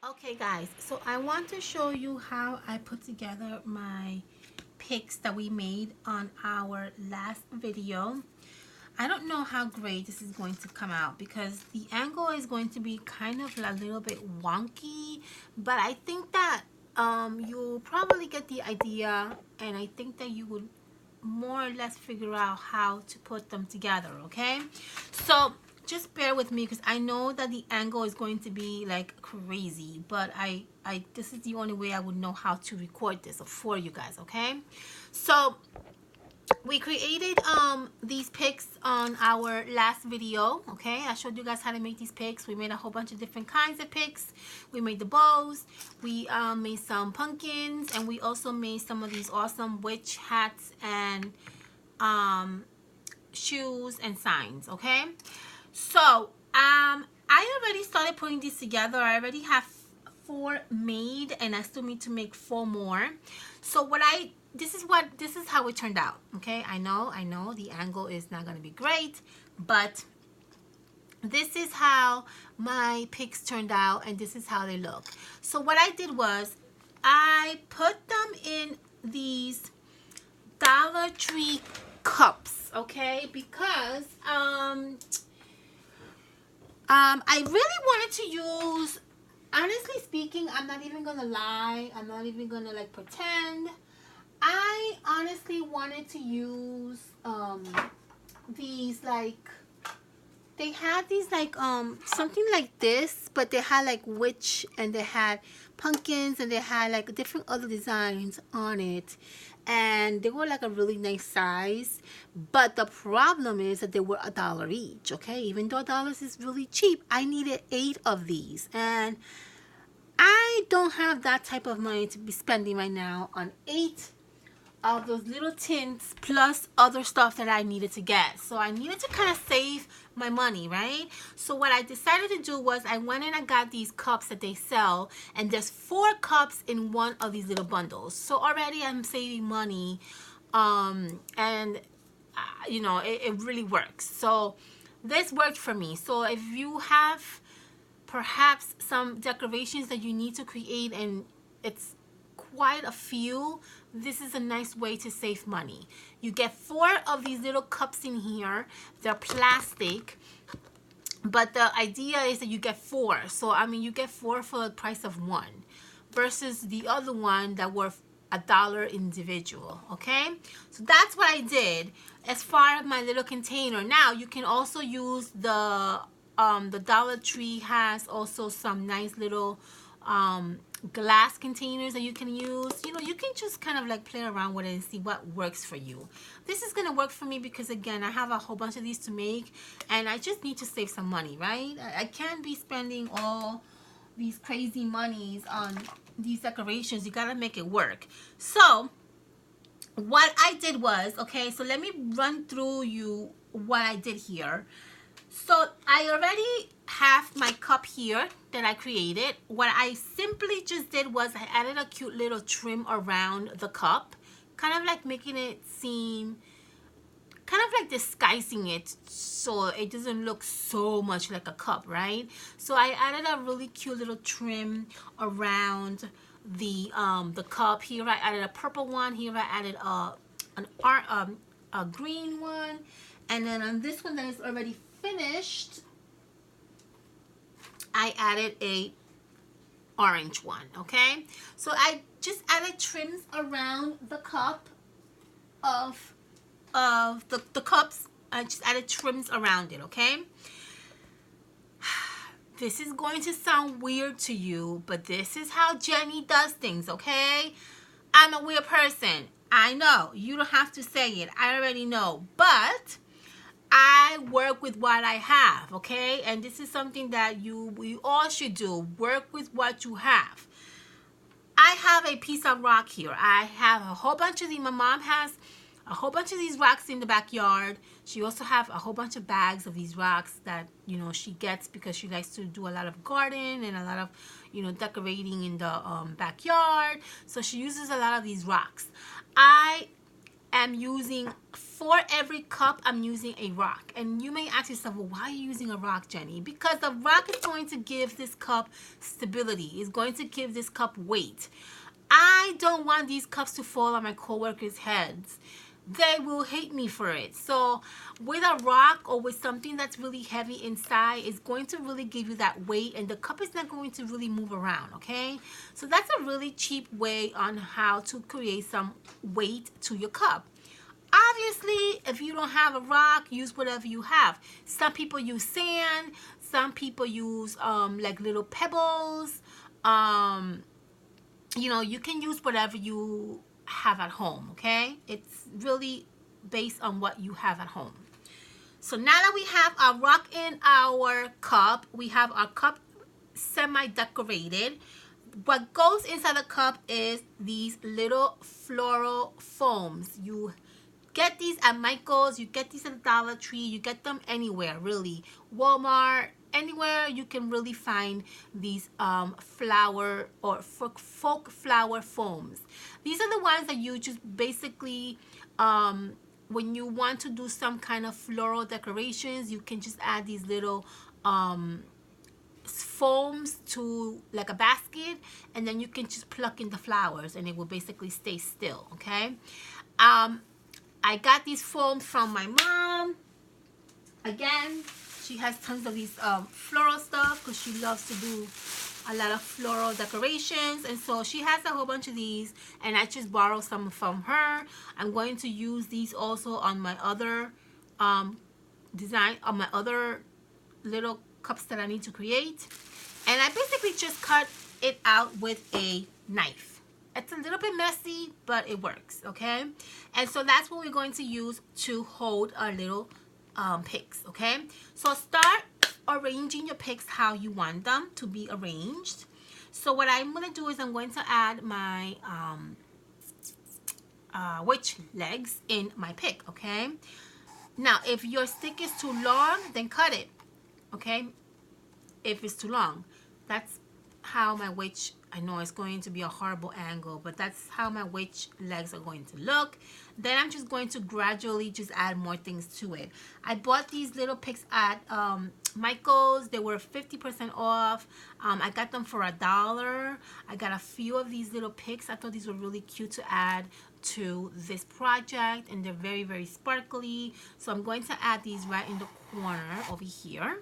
Okay guys, so I want to show you how I put together my picks that we made on our last video. I don't know how great this is going to come out because the angle is going to be kind of a little bit wonky, but I think that you'll probably get the idea, and I think that you would more or less figure out how to put them together. Okay, so just bear with me because I know that the angle is going to be like crazy, but I this is the only way I would know how to record this for you guys. Okay, so we created these picks on our last video. Okay, I showed you guys how to make these picks. We made a whole bunch of different kinds of picks. We made the bows, we made some pumpkins, and we also made some of these awesome witch hats and shoes and signs. Okay, so I already started putting these together. I already have 4 made, and I still need to make 4 more. So this is how it turned out. Okay, I know the angle is not going to be great, but this is how my picks turned out, and this is how they look. So what I did was I put them in these Dollar Tree cups, okay, because I really wanted to use, honestly speaking, I'm not even gonna lie, I'm not even gonna like pretend, I honestly wanted to use these, like, they had these like something like this, but they had like witch, and they had pumpkins, and they had like different other designs on it, and they were like a really nice size. But the problem is that they were $1 each. Okay, even though $1 is really cheap, I needed 8 of these, and I don't have that type of money to be spending right now on 8 of those little tints plus other stuff that I needed to get. So I needed to kind of save my money, right? So what I decided to do was I went and I got these cups that they sell, and there's 4 cups in one of these little bundles. So already I'm saving money, and you know, it really works. So this worked for me. So if you have perhaps some decorations that you need to create, and it's quite a few, this is a nice way to save money. You get 4 of these little cups in here. They're plastic, but the idea is that you get 4. So I mean, you get 4 for the price of 1 versus the other one that were $1 individual. Okay, so that's what I did as far as my little container. Now you can also use the Dollar Tree has also some nice little glass containers that you can use. You know, you can just kind of like play around with it and see what works for you. This is gonna work for me because, again, I have a whole bunch of these to make, and I just need to save some money, right? I can't be spending all these crazy monies on these decorations. You gotta make it work. So what I did was, okay, so let me run through you what I did here. So I already have my cup here that I created. What I simply just did was I added a cute little trim around the cup, kind of like making it seem, kind of like disguising it so it doesn't look so much like a cup, right? So I added a really cute little trim around the cup. Here I added a purple one. Here I added a green one, and then on this one that is already finished, I added a orange one. Okay, so I just added trims around the cup of the cups. I just added trims around it. Okay, this is going to sound weird to you, but this is how Jenny does things. Okay, I'm a weird person. I know, you don't have to say it, I already know, but I work with what I have, okay? And this is something that we all should do. Work with what you have. I have a piece of rock here. I have a whole bunch of these. My mom has a whole bunch of these rocks in the backyard. She also have a whole bunch of bags of these rocks that, you know, she gets because she likes to do a lot of garden and a lot of, you know, decorating in the backyard. So she uses a lot of these rocks. I am using, for every cup, I'm using a rock. And you may ask yourself, well, why are you using a rock, Jenny? Because the rock is going to give this cup stability. It's going to give this cup weight. I don't want these cups to fall on my coworkers' heads. They will hate me for it. So with a rock or with something that's really heavy inside, it's going to really give you that weight, and the cup is not going to really move around, okay? So that's a really cheap way on how to create some weight to your cup. Obviously, if you don't have a rock, use whatever you have. Some people use sand. Some people use like little pebbles. You know, you can use whatever you have at home, okay? It's really based on what you have at home. So now that we have our rock in our cup, we have our cup semi-decorated. What goes inside the cup is these little floral foams. You get these at Michael's, you get these at the Dollar Tree, you get them anywhere, really. Walmart, anywhere you can really find these flower or folk flower foams. These are the ones that you just basically, when you want to do some kind of floral decorations, you can just add these little foams to like a basket, and then you can just pluck in the flowers and it will basically stay still, okay? I got these foams from my mom. Again, she has tons of these floral stuff because she loves to do a lot of floral decorations, and so she has a whole bunch of these, and I just borrowed some from her. I'm going to use these also on my other design, on my other little cups that I need to create. And I basically just cut it out with a knife. It's a little bit messy, but it works, okay? And so that's what we're going to use to hold our little picks, okay? So start arranging your picks how you want them to be arranged. So what I'm going to do is I'm going to add my witch legs in my pick, okay? Now, if your stick is too long, then cut it, okay? If it's too long. That's how my witch, I know it's going to be a horrible angle, but that's how my witch legs are going to look. Then I'm just going to gradually just add more things to it. I bought these little picks at Michael's. They were 50% off. I got them for $1. I got a few of these little picks. I thought these were really cute to add to this project, and they're very, very sparkly. So I'm going to add these right in the corner over here.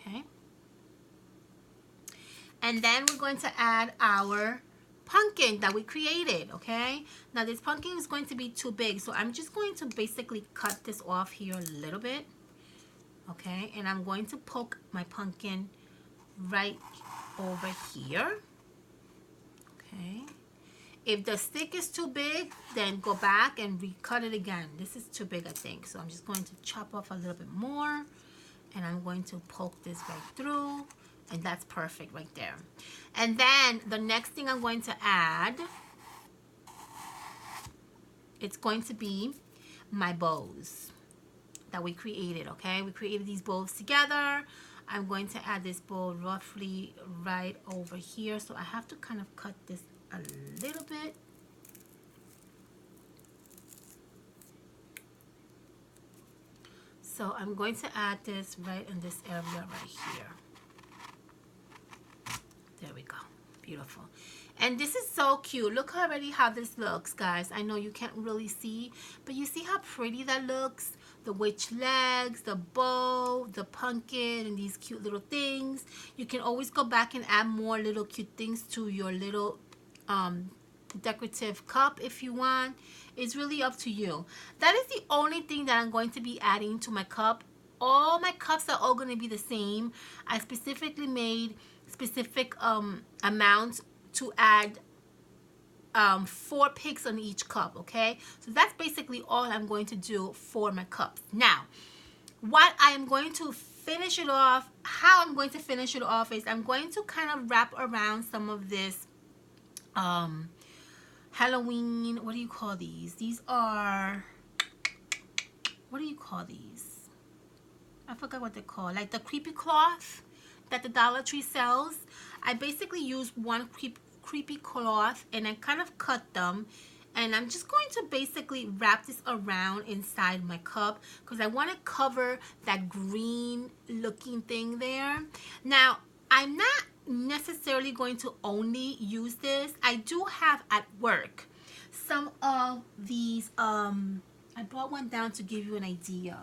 Okay. And then we're going to add our pumpkin that we created, okay? Now this pumpkin is going to be too big, so I'm just going to basically cut this off here a little bit, okay? And I'm going to poke my pumpkin right over here, okay? If the stick is too big, then go back and recut it again. This is too big, I think, so I'm just going to chop off a little bit more. And I'm going to poke this right through, and that's perfect right there. And then the next thing I'm going to add, it's going to be my bows that we created, okay? We created these bows together. I'm going to add this bow roughly right over here. So I have to kind of cut this a little bit. So I'm going to add this right in this area right here. There we go. Beautiful. And this is so cute. Look already how this looks, guys. I know you can't really see, but you see how pretty that looks? The witch legs, the bow, the pumpkin, and these cute little things. You can always go back and add more little cute things to your little decorative cup if you want. It's really up to you. That is the only thing that I'm going to be adding to my cup. All my cups are all going to be the same. I specifically made specific amounts to add 4 picks on each cup, okay? So that's basically all I'm going to do for my cups. Now, what I am going to finish it off, how I'm going to finish it off is I'm going to kind of wrap around some of this Halloween, what do you call these? These are, what do you call these? I forgot what they're called. Like the creepy cloth that the Dollar Tree sells. I basically use one creepy cloth and I kind of cut them. And I'm just going to basically wrap this around inside my cup because I want to cover that green looking thing there. Now, I'm not necessarily going to only use this. I do have at work some of these, I brought one down to give you an idea.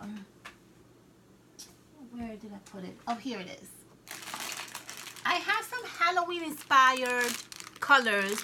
Where did I put it? Oh, here it is. I have some Halloween inspired colors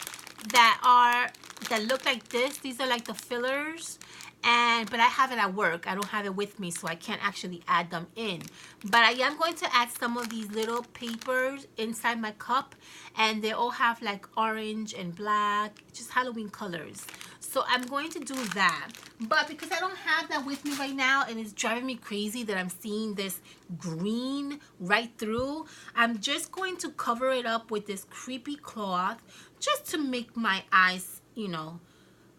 that look like this. These are like the fillers, but I have it at work. I don't have it with me, so I can't actually add them in. But I am going to add some of these little papers inside my cup, and they all have like orange and black, just Halloween colors. So I'm going to do that. But because I don't have that with me right now and it's driving me crazy that I'm seeing this green right through, I'm just going to cover it up with this creepy cloth just to make my eyes, you know,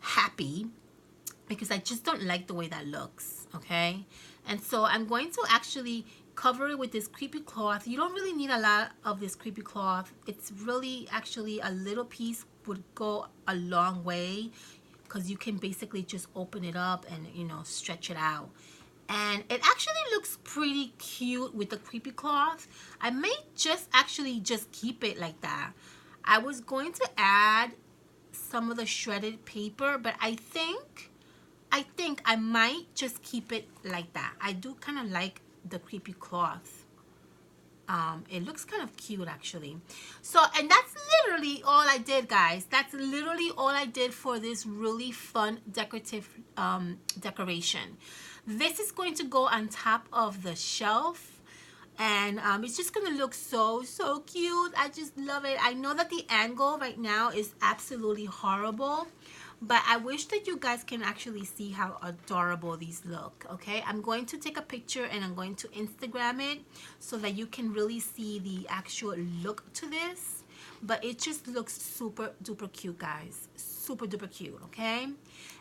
happy, because I just don't like the way that looks, okay? And so I'm going to actually cover it with this creepy cloth. You don't really need a lot of this creepy cloth. It's really actually a little piece would go a long way, because you can basically just open it up and, you know, stretch it out. And it actually looks pretty cute with the creepy cloth. I may just actually just keep it like that. I was going to add some of the shredded paper, but I think I might just keep it like that. I do kind of like the creepy cloth. It looks kind of cute actually. So, and that's literally all I did, guys. That's literally all I did for this really fun decorative decoration. This is going to go on top of the shelf, and it's just gonna look so cute. I just love it. I know that the angle right now is absolutely horrible, but I wish that you guys can actually see how adorable these look. Okay, I'm going to take a picture and I'm going to Instagram it so that you can really see the actual look to this. But it just looks super duper cute, guys. Super duper cute. Okay,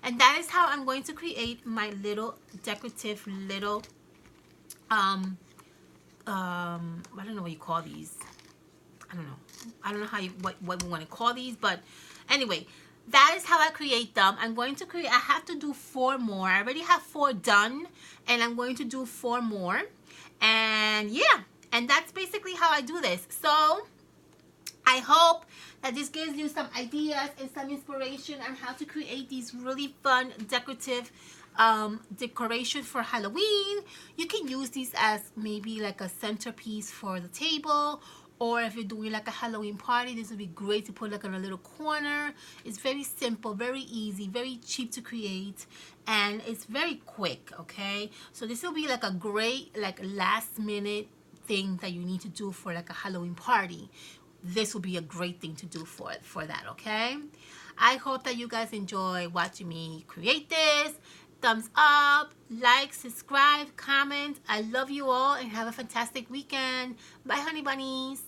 and that is how I'm going to create my little decorative little I don't know what you call these. I don't know how you what we want to call these, but anyway, that is how I create them. I'm going to create, I have to do 4 more. I already have 4 done, and I'm going to do 4 more. And yeah, and that's basically how I do this. So I hope that this gives you some ideas and some inspiration on how to create these really fun decorative decorations for Halloween. You can use these as maybe like a centerpiece for the table, or if you're doing like a Halloween party, this would be great to put like in a little corner. It's very simple, very easy, very cheap to create, and it's very quick, okay? So this will be like a great like last minute thing that you need to do for like a Halloween party. This will be a great thing to do for that, okay? I hope that you guys enjoy watching me create this. Thumbs up, like, subscribe, comment. I love you all and have a fantastic weekend. Bye, honey bunnies.